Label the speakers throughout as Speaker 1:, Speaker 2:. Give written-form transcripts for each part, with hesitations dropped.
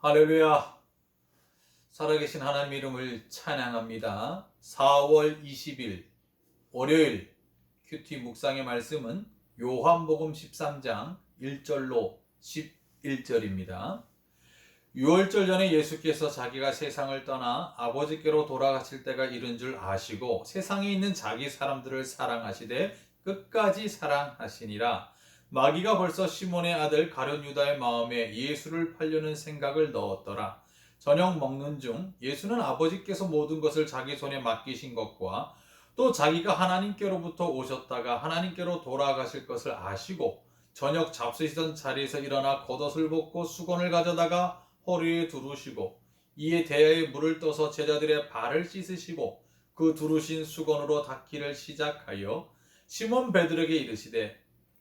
Speaker 1: 할렐루야. 살아계신 하나님 이름을 찬양합니다. 4월 20일 월요일 큐티 묵상의 말씀은 요한복음 13장 1절로 11절입니다. 유월절 전에 예수께서 자기가 세상을 떠나 아버지께로 돌아가실 때가 이른 줄 아시고 세상에 있는 자기 사람들을 사랑하시되 끝까지 사랑하시니라. 마귀가 벌써 시몬의 아들 가룟 유다의 마음에 예수를 팔려는 생각을 넣었더라. 저녁 먹는 중 예수는 아버지께서 모든 것을 자기 손에 맡기신 것과 또 자기가 하나님께로부터 오셨다가 하나님께로 돌아가실 것을 아시고 저녁 잡수시던 자리에서 일어나 겉옷을 벗고 수건을 가져다가 허리에 두르시고 이에 대야에 물을 떠서 제자들의 발을 씻으시고 그 두르신 수건으로 닦기를 시작하여 시몬 베드로에게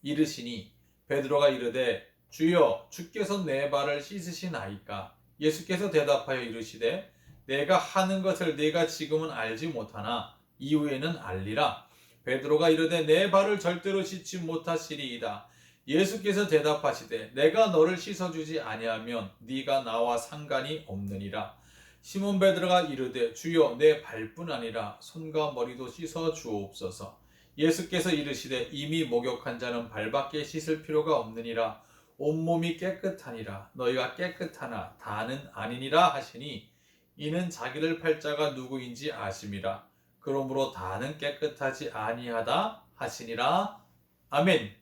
Speaker 1: 이르시니 베드로가 이르되 주여 주께서 내 발을 씻으시나이까. 예수께서 대답하여 이르시되 내가 하는 것을 네가 지금은 알지 못하나 이후에는 알리라. 베드로가 이르되 내 발을 절대로 씻지 못하시리이다. 예수께서 대답하시되 내가 너를 씻어주지 아니하면 네가 나와 상관이 없느니라. 시몬 베드로가 이르되 주여 내 발뿐 아니라 손과 머리도 씻어 주옵소서. 예수께서 이르시되 이미 목욕한 자는 발밖에 씻을 필요가 없느니라. 온몸이 깨끗하니라. 너희가 깨끗하나 다는 아니니라 하시니 이는 자기를 팔 자가 누구인지 아심이라. 그러므로 다는 깨끗하지 아니하다 하시니라. 아멘.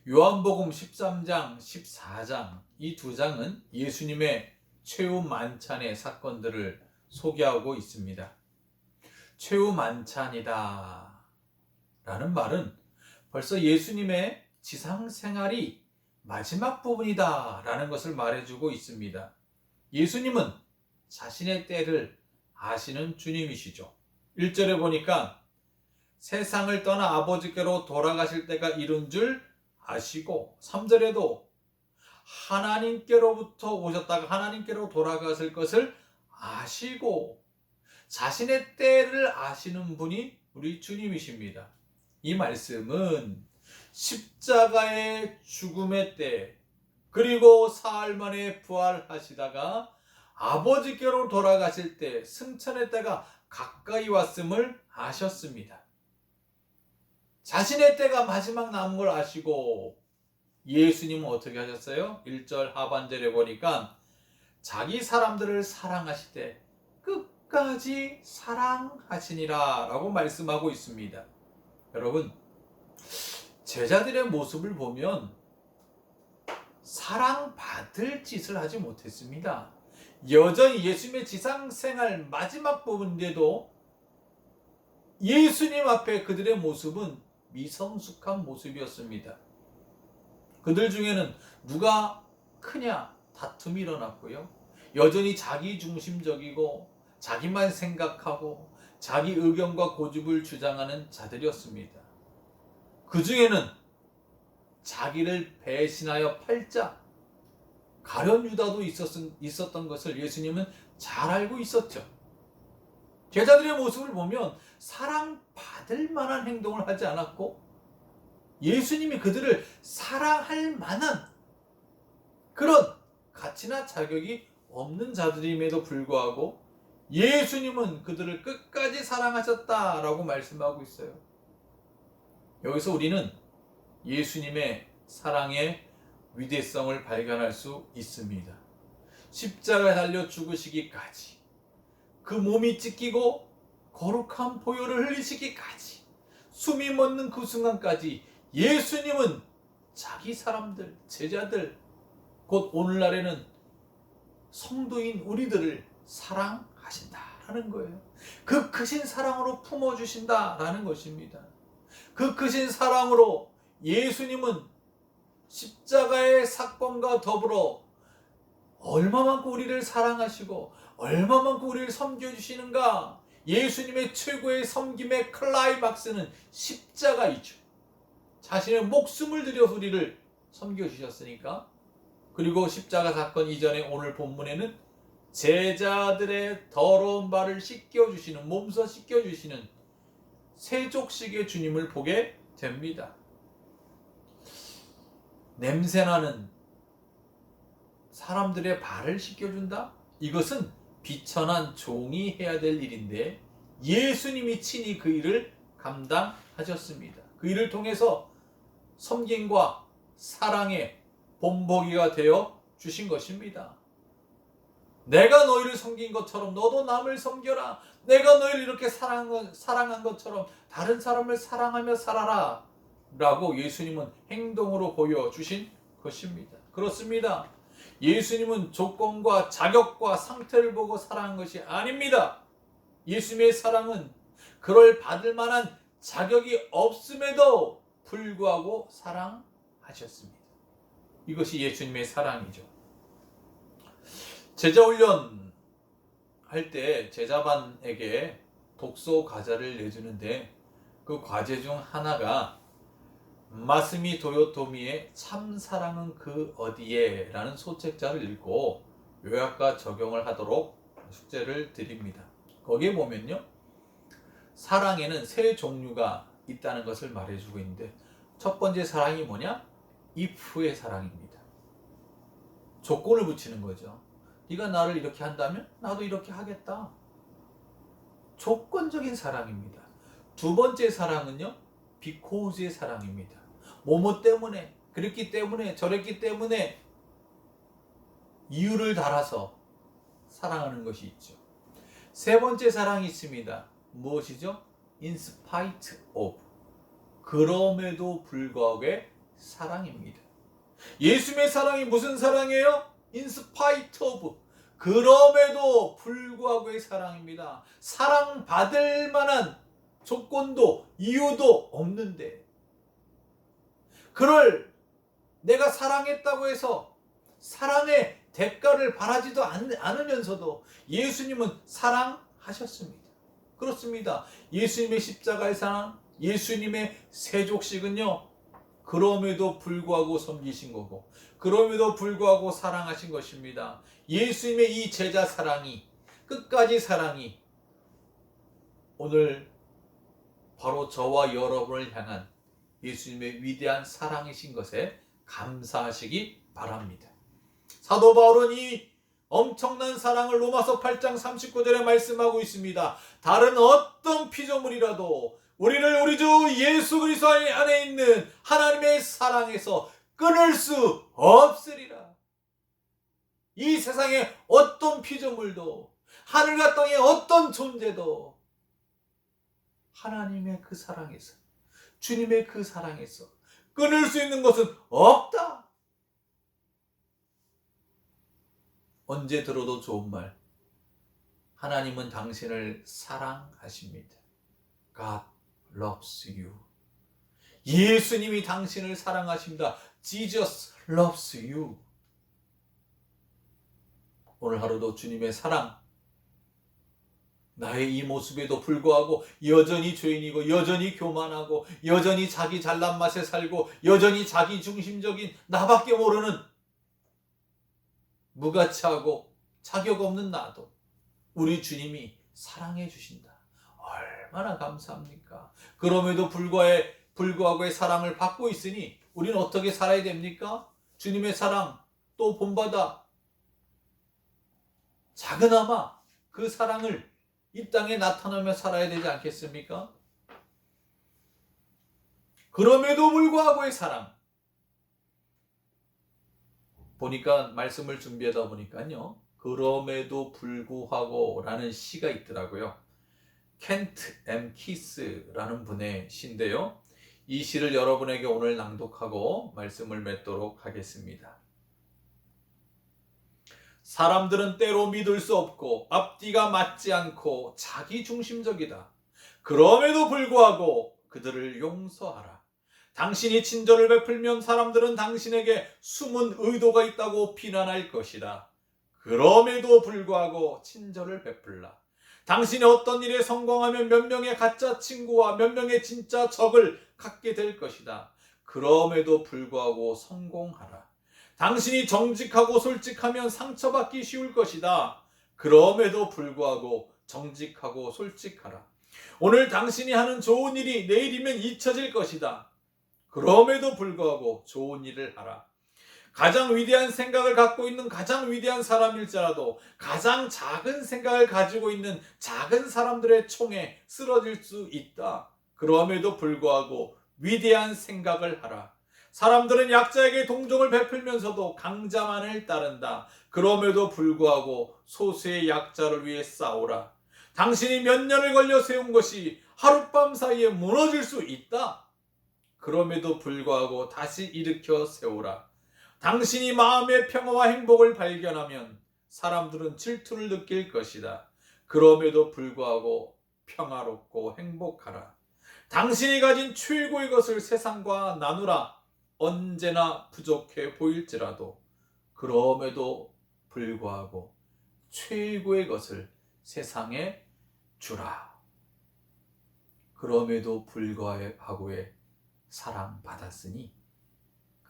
Speaker 1: 요한복음 13장, 14장 이 두 장은 예수님의 최후 만찬의 사건들을 소개하고 있습니다. 최후 만찬이다 라는 말은 벌써 예수님의 지상 생활이 마지막 부분이다 라는 것을 말해주고 있습니다. 예수님은 자신의 때를 아시는 주님이시죠. 1절에 보니까 세상을 떠나 아버지께로 돌아가실 때가 이른 줄 아시고 3절에도 하나님께로부터 오셨다가 하나님께로 돌아가실 것을 아시고 자신의 때를 아시는 분이 우리 주님이십니다. 이 말씀은 십자가의 죽음의 때 그리고 사흘 만에 부활하시다가 아버지께로 돌아가실 때 승천의 때가 가까이 왔음을 아셨습니다. 자신의 때가 마지막 남은 걸 아시고 예수님은 어떻게 하셨어요? 1절 하반절에 보니까 자기 사람들을 사랑하시되 끝까지 사랑하시니라 라고 말씀하고 있습니다. 여러분, 제자들의 모습을 보면 사랑받을 짓을 하지 못했습니다. 여전히 예수님의 지상생활 마지막 부분인데도 예수님 앞에 그들의 모습은 미성숙한 모습이었습니다. 그들 중에는 누가 크냐 다툼이 일어났고요. 여전히 자기중심적이고 자기만 생각하고 자기 의견과 고집을 주장하는 자들이었습니다. 그 중에는 자기를 배신하여 팔자 가룟 유다도 있었던 것을 예수님은 잘 알고 있었죠. 제자들의 모습을 보면 사랑받을 만한 행동을 하지 않았고 예수님이 그들을 사랑할 만한 그런 가치나 자격이 없는 자들임에도 불구하고 예수님은 그들을 끝까지 사랑하셨다라고 말씀하고 있어요. 여기서 우리는 예수님의 사랑의 위대성을 발견할 수 있습니다. 십자가에 달려 죽으시기까지 그 몸이 찢기고 거룩한 보혈을 흘리시기까지 숨이 멎는 그 순간까지 예수님은 자기 사람들, 제자들, 곧 오늘날에는 성도인 우리들을 사랑하신다라는 거예요. 그 크신 사랑으로 품어주신다라는 것입니다. 그 크신 사랑으로 예수님은 십자가의 사건과 더불어 얼마만큼 우리를 사랑하시고 얼마만큼 우리를 섬겨주시는가. 예수님의 최고의 섬김의 클라이막스는 십자가이죠. 자신의 목숨을 들여 우리를 섬겨주셨으니까. 그리고 십자가 사건 이전에 오늘 본문에는 제자들의 더러운 발을 씻겨주시는, 몸소 씻겨주시는 세족식의 주님을 보게 됩니다. 냄새나는 사람들의 발을 씻겨준다? 이것은 비천한 종이 해야 될 일인데 예수님이 친히 그 일을 감당하셨습니다. 그 일을 통해서 섬김과 사랑의 본보기가 되어 주신 것입니다. 내가 너희를 섬긴 것처럼 너도 남을 섬겨라. 내가 너희를 이렇게 사랑한 것처럼 다른 사람을 사랑하며 살아라. 라고 예수님은 행동으로 보여주신 것입니다. 그렇습니다. 예수님은 조건과 자격과 상태를 보고 사랑한 것이 아닙니다. 예수님의 사랑은 그럴 받을 만한 자격이 없음에도 불구하고 사랑하셨습니다. 이것이 예수님의 사랑이죠. 제자훈련 할 때 제자반에게 독서 과제를 내주는데 그 과제 중 하나가 마스미 도요토미의 참 사랑은 그 어디에? 라는 소책자를 읽고 요약과 적용을 하도록 숙제를 드립니다. 거기에 보면요, 사랑에는 세 종류가 있다는 것을 말해주고 있는데 첫 번째 사랑이 뭐냐? if의 사랑입니다. 조건을 붙이는 거죠. 네가 나를 이렇게 한다면 나도 이렇게 하겠다. 조건적인 사랑입니다. 두 번째 사랑은요, because의 사랑입니다. 뭐뭐 때문에, 그랬기 때문에, 저랬기 때문에 이유를 달아서 사랑하는 것이 있죠. 세 번째 사랑이 있습니다. 무엇이죠? in spite of. 그럼에도 불구하고의 사랑입니다. 예수님의 사랑이 무슨 사랑이에요? in spite of. 그럼에도 불구하고의 사랑입니다. 사랑받을 만한 조건도 이유도 없는데 그걸 내가 사랑했다고 해서 사랑의 대가를 바라지도 않으면서도 예수님은 사랑하셨습니다. 그렇습니다. 예수님의 십자가의 사랑, 예수님의 세족식은요, 그럼에도 불구하고 섬기신 거고 그럼에도 불구하고 사랑하신 것입니다. 예수님의 이 제자 사랑이, 끝까지 사랑이 오늘 바로 저와 여러분을 향한 예수님의 위대한 사랑이신 것에 감사하시기 바랍니다. 사도 바울은 이 엄청난 사랑을 로마서 8장 39절에 말씀하고 있습니다. 다른 어떤 피조물이라도 우리를 우리 주 예수 그리스도 안에 있는 하나님의 사랑에서 끊을 수 없으리라. 이 세상의 어떤 피조물도 하늘과 땅의 어떤 존재도 하나님의 그 사랑에서, 주님의 그 사랑에서 끊을 수 있는 것은 없다. 언제 들어도 좋은 말. 하나님은 당신을 사랑하십니다. God loves you. 예수님이 당신을 사랑하십니다. Jesus loves you. 오늘 하루도 주님의 사랑, 나의 이 모습에도 불구하고 여전히 죄인이고 여전히 교만하고 여전히 자기 잘난 맛에 살고 여전히 자기 중심적인 나밖에 모르는 무가치하고 자격 없는 나도 우리 주님이 사랑해 주신다. 얼마나 감사합니까? 그럼에도 불구하고의 사랑을 받고 있으니 우리는 어떻게 살아야 됩니까? 주님의 사랑 또 본받아 작은아마 그 사랑을 이 땅에 나타나며 살아야 되지 않겠습니까? 그럼에도 불구하고의 사랑. 보니까 말씀을 준비하다 보니까요, 그럼에도 불구하고 라는 시가 있더라고요. 켄트 M. 키스라는 분의 시인데요, 이 시를 여러분에게 오늘 낭독하고 말씀을 맺도록 하겠습니다. 사람들은 때로 믿을 수 없고 앞뒤가 맞지 않고 자기중심적이다. 그럼에도 불구하고 그들을 용서하라. 당신이 친절을 베풀면 사람들은 당신에게 숨은 의도가 있다고 비난할 것이다. 그럼에도 불구하고 친절을 베풀라. 당신이 어떤 일에 성공하면 몇 명의 가짜 친구와 몇 명의 진짜 적을 갖게 될 것이다. 그럼에도 불구하고 성공하라. 당신이 정직하고 솔직하면 상처받기 쉬울 것이다. 그럼에도 불구하고 정직하고 솔직하라. 오늘 당신이 하는 좋은 일이 내일이면 잊혀질 것이다. 그럼에도 불구하고 좋은 일을 하라. 가장 위대한 생각을 갖고 있는 가장 위대한 사람일지라도 가장 작은 생각을 가지고 있는 작은 사람들의 총에 쓰러질 수 있다. 그럼에도 불구하고 위대한 생각을 하라. 사람들은 약자에게 동정을 베풀면서도 강자만을 따른다. 그럼에도 불구하고 소수의 약자를 위해 싸우라. 당신이 몇 년을 걸려 세운 것이 하룻밤 사이에 무너질 수 있다. 그럼에도 불구하고 다시 일으켜 세우라. 당신이 마음의 평화와 행복을 발견하면 사람들은 질투를 느낄 것이다. 그럼에도 불구하고 평화롭고 행복하라. 당신이 가진 최고의 것을 세상과 나누라. 언제나 부족해 보일지라도 그럼에도 불구하고 최고의 것을 세상에 주라. 그럼에도 불구하고의 사랑받았으니,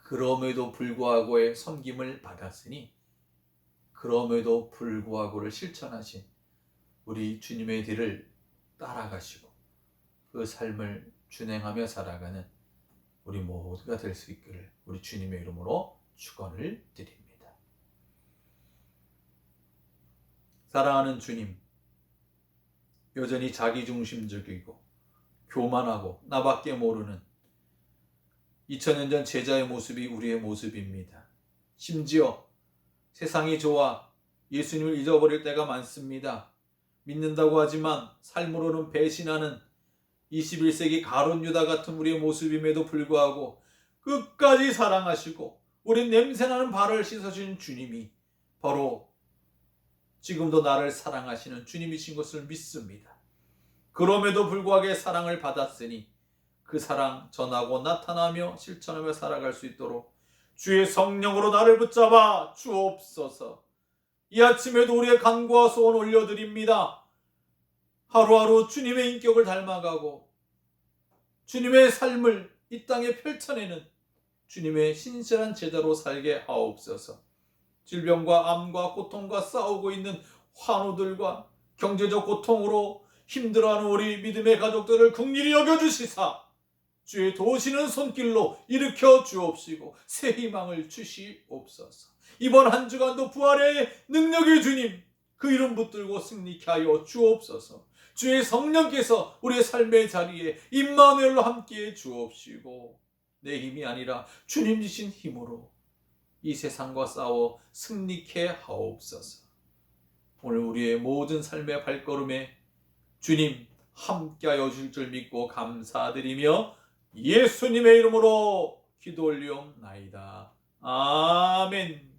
Speaker 1: 그럼에도 불구하고의 섬김을 받았으니, 그럼에도 불구하고를 실천하신 우리 주님의 뒤를 따라가시고 그 삶을 준행하며 살아가는 우리 모두가 될 수 있기를 우리 주님의 이름으로 축원을 드립니다. 사랑하는 주님, 여전히 자기중심적이고 교만하고 나밖에 모르는 2000년 전 제자의 모습이 우리의 모습입니다. 심지어 세상이 좋아 예수님을 잊어버릴 때가 많습니다. 믿는다고 하지만 삶으로는 배신하는 21세기 가룟 유다 같은 우리의 모습임에도 불구하고 끝까지 사랑하시고 우리 냄새나는 발을 씻어주신 주님이 바로 지금도 나를 사랑하시는 주님이신 것을 믿습니다. 그럼에도 불구하고 사랑을 받았으니 그 사랑 전하고 나타나며 실천하며 살아갈 수 있도록 주의 성령으로 나를 붙잡아 주옵소서. 이 아침에도 우리의 간구와 소원 올려드립니다. 하루하루 주님의 인격을 닮아가고 주님의 삶을 이 땅에 펼쳐내는 주님의 신실한 제자로 살게 하옵소서. 질병과 암과 고통과 싸우고 있는 환우들과 경제적 고통으로 힘들어하는 우리 믿음의 가족들을 긍휼히 여겨주시사 주의 도우시는 손길로 일으켜 주옵시고 새 희망을 주시옵소서. 이번 한 주간도 부활의 능력의 주님 그 이름 붙들고 승리케 하여 주옵소서. 주의 성령께서 우리의 삶의 자리에 임마누엘로 함께해 주옵시고 내 힘이 아니라 주님 주신 힘으로 이 세상과 싸워 승리케 하옵소서. 오늘 우리의 모든 삶의 발걸음에 주님 함께하여 주실 줄 믿고 감사드리며 예수님의 이름으로 기도 올리옵나이다. 아멘.